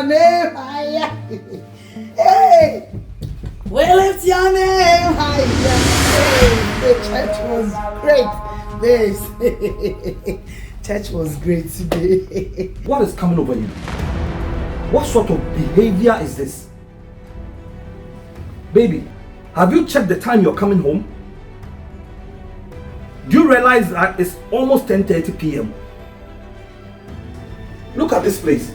name higher. Hey, we lift your name higher. Hey, the church was great. This church was great today. What is coming over you? What sort of behavior is this? Baby, have you checked the time you're coming home? Do you realize that it's almost 10:30 p.m.? Look at this place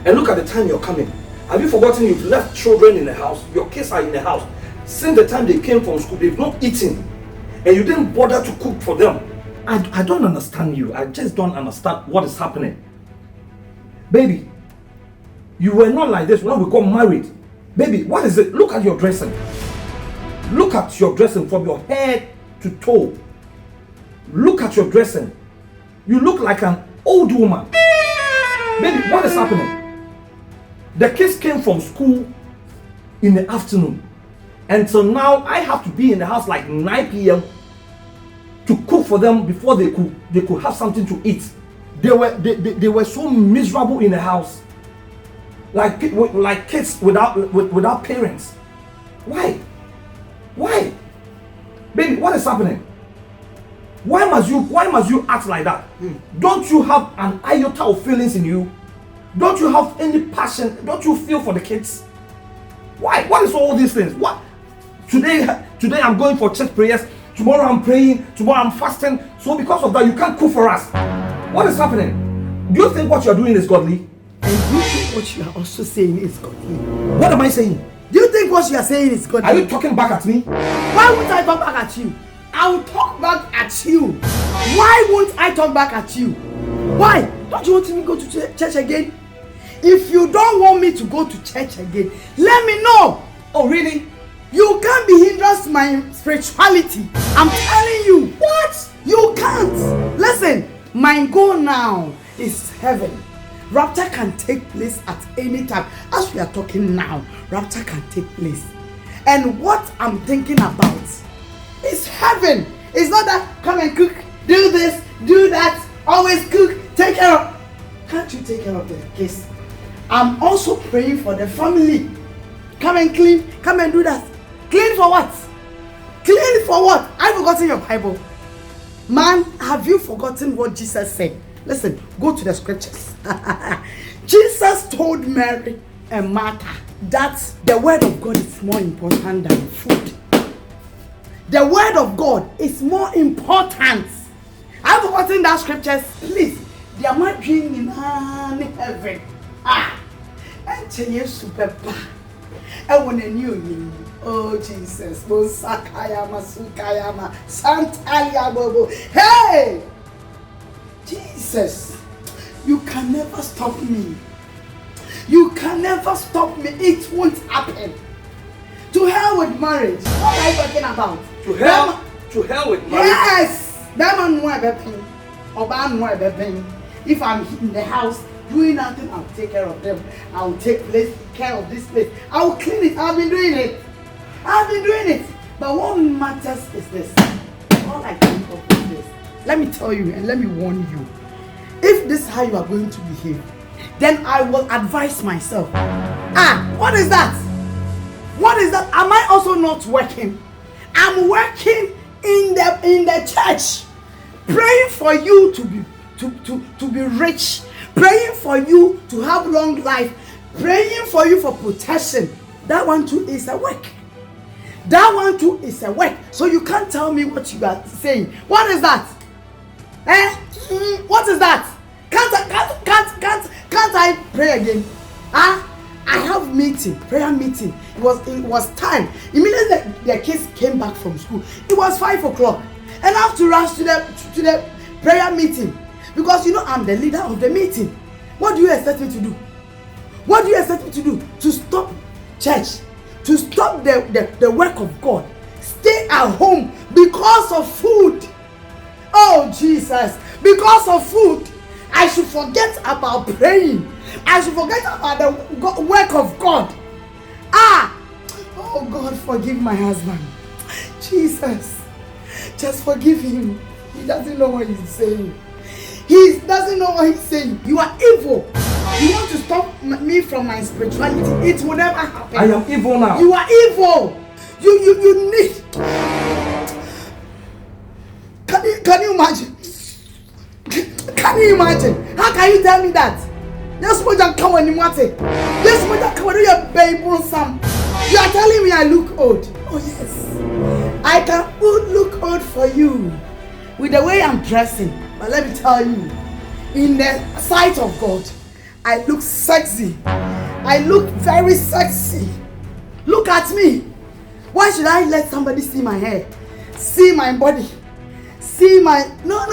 and look at the time you're coming. Have you forgotten you've left children in the house? Your kids are in the house. Since the time they came from school, they've not eaten. And you didn't bother to cook for them. I don't understand you. I just don't understand what is happening. Baby, you were not like this when we got married. Baby, what is it? Look at your dressing. Look at your dressing from your head to toe. Look at your dressing. You look like an old woman. Baby, what is happening? The kids came from school in the afternoon. Until now, I have to be in the house like 9 p.m. to cook for them before they could have something to eat. They were so miserable in the house. Like kids without parents. Why? Why? Baby, what is happening? Why must you act like that? Don't you have an iota of feelings in you? Don't you have any passion? Don't you feel for the kids? Why? What is all these things? What? Today I'm going for church prayers. Tomorrow I'm praying. Tomorrow I'm fasting. So because of that, you can't cook for us. What is happening? Do you think what you're doing is godly? And do you think what you are also saying is godly? What am I saying? Do you think what you are saying is godly? Are you talking back at me? Why won't I talk back at you? I will talk back at you. Why won't I talk back at you? Why? Don't you want me to go to church again? If you don't want me to go to church again, let me know. Oh, really? You can't be hindrance to my spirituality. I'm telling you. What? You can't. Listen, my goal now is heaven. Rapture can take place at any time. As we are talking now, rapture can take place. And what I'm thinking about is heaven. It's not that come and cook, do this, do that, always cook, take care of. Can't you take care of the kids? I'm also praying for the family. Come and clean, come and do that. Clean for what? Clean for what? I've forgotten your Bible. Man, have you forgotten what Jesus said? Listen, go to the scriptures. Jesus told Mary and Martha that the word of God is more important than food. The word of God is more important. I've forgotten that scriptures. Please, they are not dreaming in heaven. And change super. I want a new name. Oh Jesus, Mosakayama, Sukayama, Santalia Bobo. Hey! Jesus, you can never stop me. You can never stop me. It won't happen. To hell with marriage. What are you talking about? To hell with marriage? Yes! If I'm in the house doing nothing, I'll take care of them. I'll take care of this place. I'll clean it. I've been doing it. But what matters is this. All I think of is this. Let me tell you and let me warn you. If this is how you are going to behave, then I will advise myself. What is that? What is that? Am I also not working? I'm working in the church, praying for you to be rich, praying for you to have long life, praying for you for protection. That one too is a work. So you can't tell me what you are saying. What is that? What is that? Can't I pray again? I have prayer meeting. It was time. Immediately the kids came back from school. It was 5 o'clock, and I have to rush to the prayer meeting because I'm the leader of the meeting. What do you expect me to do? What do you expect me to do? To stop church? To stop the work of God? Stay at home because of food? Oh Jesus! Because of food, I should forget about praying. I should forget about the work of God. Oh God, forgive my husband. Jesus, just forgive him. He doesn't know what he's saying. He doesn't know what he's saying. You are evil. You want to stop me from my spirituality? It will never happen. I am evil now. You are evil. You need. Can you imagine? Can you imagine? How can you tell me that? Just put that come on, you want it. Just put that come on, your baby some. You are telling me I look old. Oh yes, I can look old for you with the way I'm dressing. But let me tell you, in the sight of God, I look sexy. I look very sexy. Look at me. Why should I let somebody see my hair, see my body, see my... No.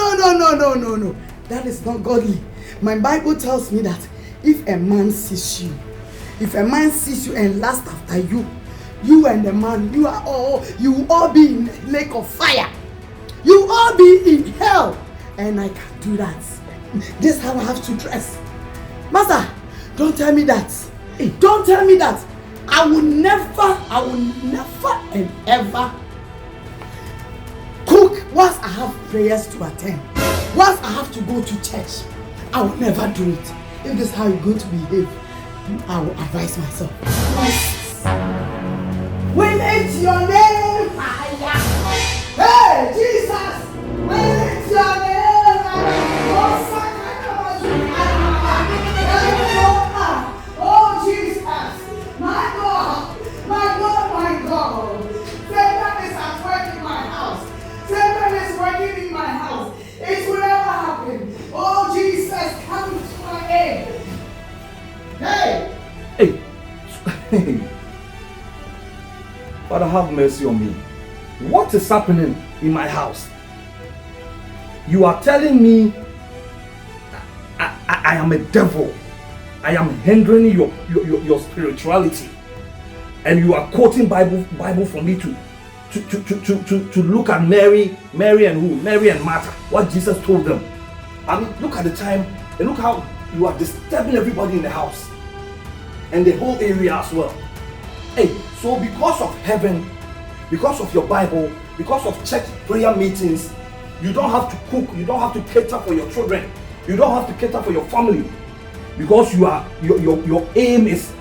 That is not godly. My Bible tells me that if a man sees you and lusts after you, you and the man, you will all be in the lake of fire. You will all be in hell. And I can't do that. This is how I have to dress. Master, don't tell me that. Don't tell me that. I will never and ever cook whilst I have prayers to attend. Whilst I have to go to church. I will never do it. If this is how you're going to behave, I will advise myself. We lift your name higher. Hey, Jesus! We lift your name higher. Oh, Jesus! My God! Satan is at work in my house. Satan is working in my house. It will never happen. Oh, Jesus, come to my aid. Hey. Father, have mercy on me. What is happening in my house? You are telling me I am a devil. I am hindering your spirituality. And you are quoting Bible for me to look at Mary and who? Mary and Martha. What Jesus told them. I mean, look at the time and look how you are disturbing everybody in the house. And the whole area as well. Hey, so because of heaven, because of your Bible, because of church prayer meetings, you don't have to cook, you don't have to cater for your children, you don't have to cater for your family, because your aim is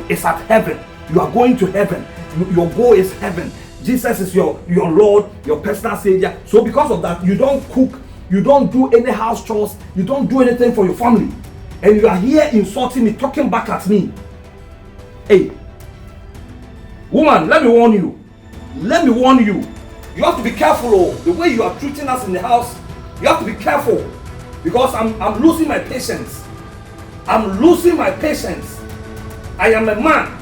at heaven. You are going to heaven. Your goal is heaven. Jesus is your Lord, your personal Savior. So because of that, you don't cook, you don't do any house chores, you don't do anything for your family. And you are here insulting me, talking back at me. Hey, woman, let me warn you. You have to be careful. The way you are treating us in the house, you have to be careful. Because I'm losing my patience. I am a man.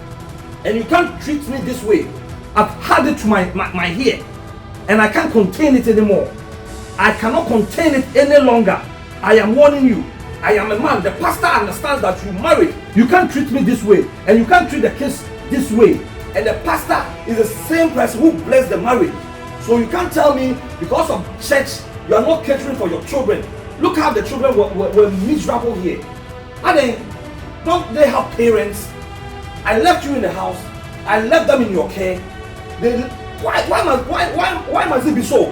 And you can't treat me this way. I've had it to my hair. And I can't contain it anymore. I cannot contain it any longer. I am warning you. I am a man. The pastor understands that you married. You can't treat me this way. And you can't treat the kids this way. And the pastor is the same person who blessed the marriage. So you can't tell me because of church, you are not catering for your children. Look how the children were miserable here. Don't they have parents? I left you in the house. I left them in your care. Why must it be so?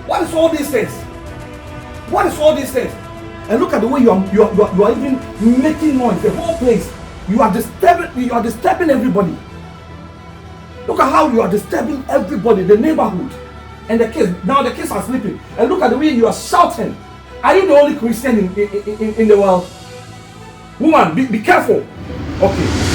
What is all these things? And look at the way you are even making noise. The whole place. You are disturbing everybody. Look at how you are disturbing everybody, the neighborhood, and the kids. Now the kids are sleeping. And look at the way you are shouting. Are you the only Christian in the world? Woman, be careful. Okay.